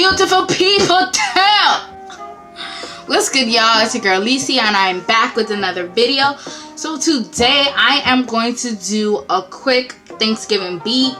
beautiful people too. What's good, y'all? It's your girl Lisi and I'm back with another video. So today I am going to do a quick Thanksgiving beat.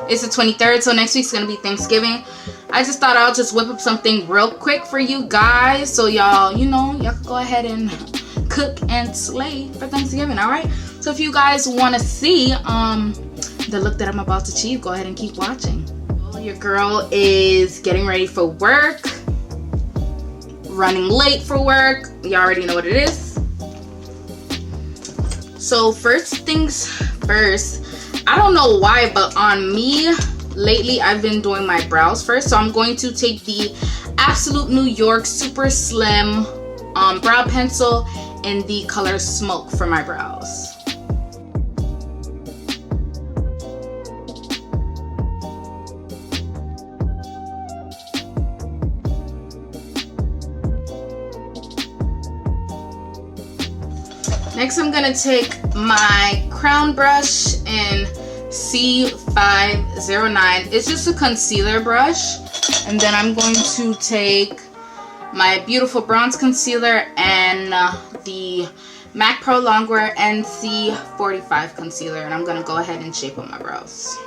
It's the 23rd, so next week's gonna be Thanksgiving. I just thought I'll just whip up something real quick for you guys, so y'all, you know, y'all can go ahead and cook and slay for Thanksgiving. All right. So if you guys want to see the look that I'm about to achieve, go ahead and keep watching. Well, your girl is getting ready for work, running late for work. You already know what it is. So first things first. I don't know why, but on me lately I've been doing my brows first. So I'm going to take the Absolute New York Super Slim brow pencil in the color Smoke for my brows. Next, I'm gonna take my crown brush in C509. It's just a concealer brush. And then I'm going to take my beautiful bronze concealer and the MAC Prolongwear NC45 concealer. And I'm gonna go ahead and shape up my brows.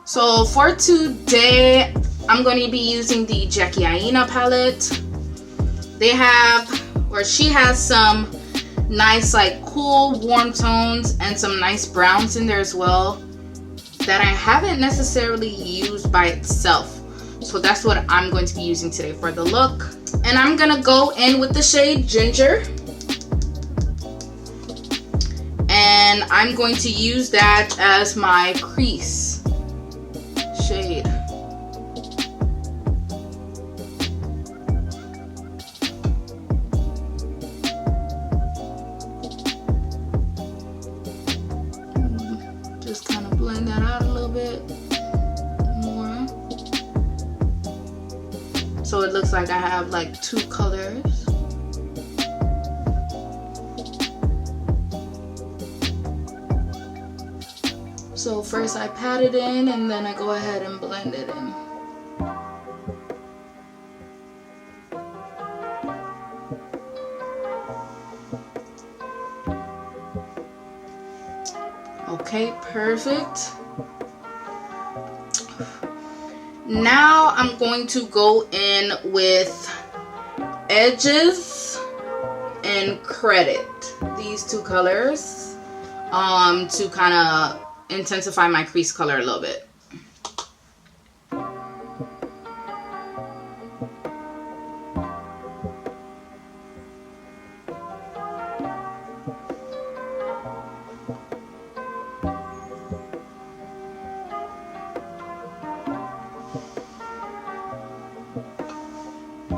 So for today, I'm going to be using the Jackia Aina palette. They have, or she has some nice like cool warm tones and some nice browns in there as well that I haven't necessarily used by itself. So that's what I'm going to be using today for the look. And I'm going to go in with the shade Ginger. And I'm going to use that as my crease shade. Just kind of blend that out a little bit more. So it looks like I have like two colors. So first I pat it in and then I go ahead and blend it in. Okay, perfect. Now I'm going to go in with Edges and Credit. These two colors to kind of intensify my crease color a little bit.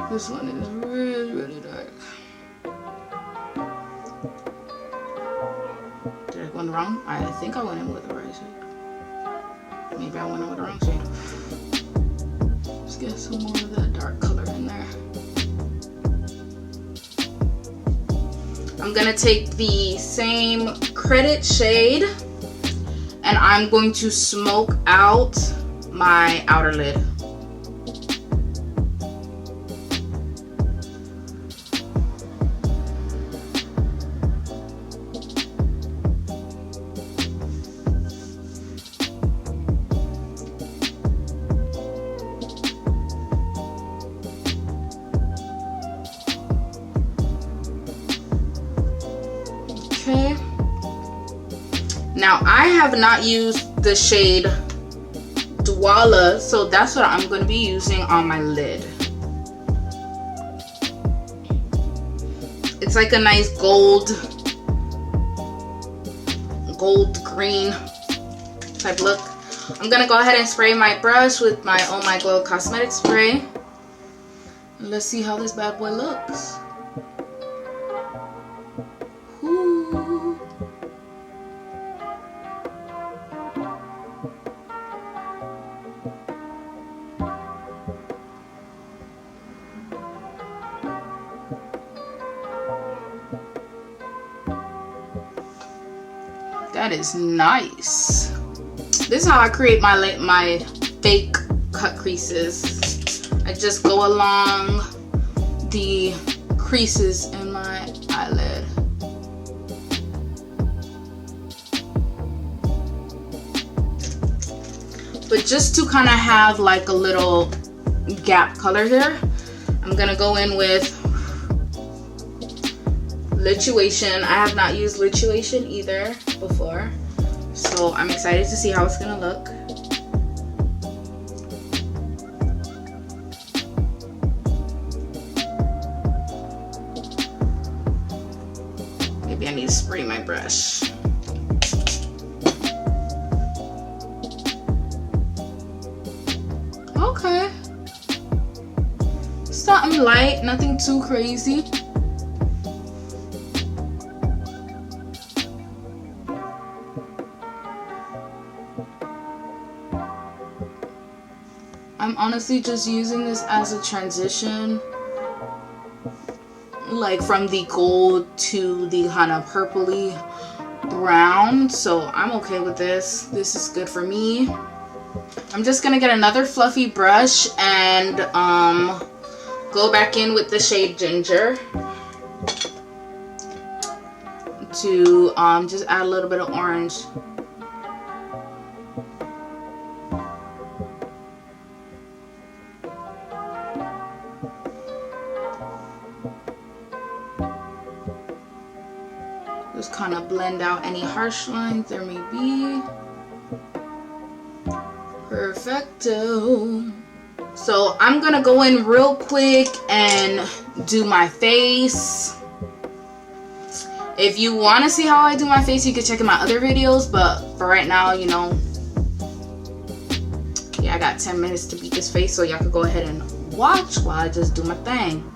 This one is really dark. Did I go in the wrong? I think I went in with the right shade. Maybe I went in with the wrong shade. Let's get some more of that dark color in there. I'm gonna take the same Credit shade and I'm going to smoke out my outer lid. Okay. Now I have not used the shade Dwala, so that's what I'm going to be using on my lid. It's like a nice gold green type look. I'm going to go ahead and spray my brush with my OMGLO cosmetic spray. Let's see how this bad boy looks. That is nice. This is how I create my fake cut creases. I just go along the creases in my eyelid. But just to kind of have like a little gap color here, I'm gonna go in with Lituation. I have not used Lituation either before, so I'm excited to see how it's gonna look. Maybe I need to spray my brush. Okay. Something light, nothing too crazy. I'm honestly just using this as a transition, like from the gold to the kind of purpley brown, so I'm okay with this. This is good for me. I'm just gonna get another fluffy brush and go back in with the shade Ginger to just add a little bit of orange. Just kind of blend out any harsh lines there may be. Perfecto. So I'm gonna go in real quick and do my face. If you want to see how I do my face, you can check in my other videos, but for right now, you know, yeah, I got 10 minutes to beat this face, so y'all can go ahead and watch while I just do my thing.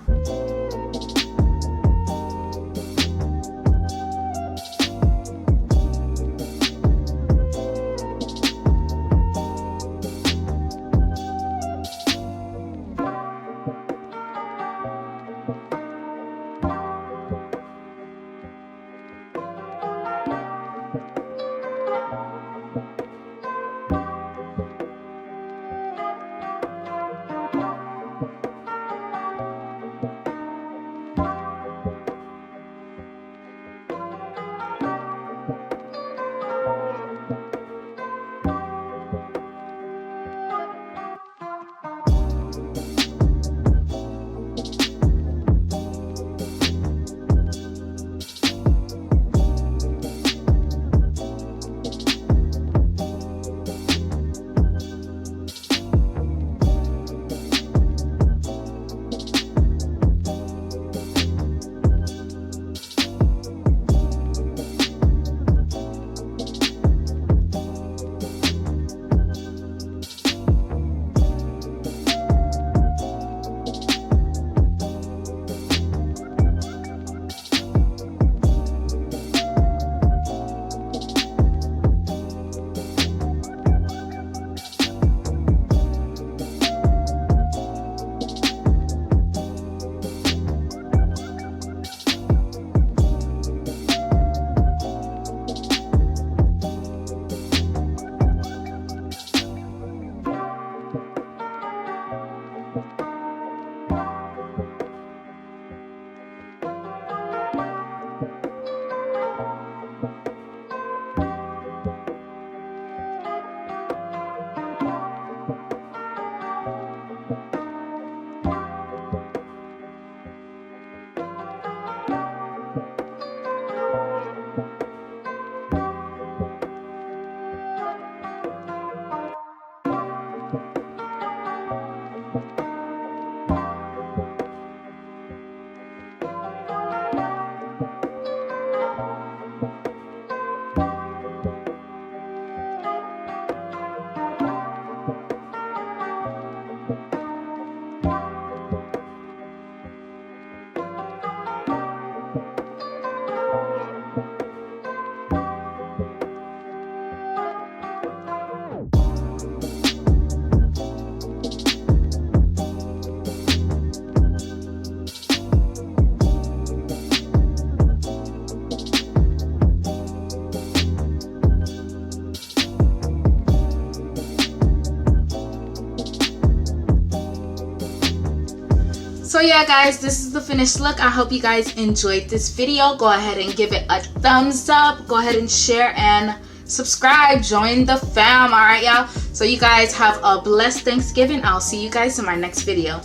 So yeah guys, this is the finished look. I hope you guys enjoyed this video. Go ahead and give it a thumbs up. Go ahead and share and subscribe. Join the fam. Alright y'all. So you guys have a blessed Thanksgiving. I'll see you guys in my next video.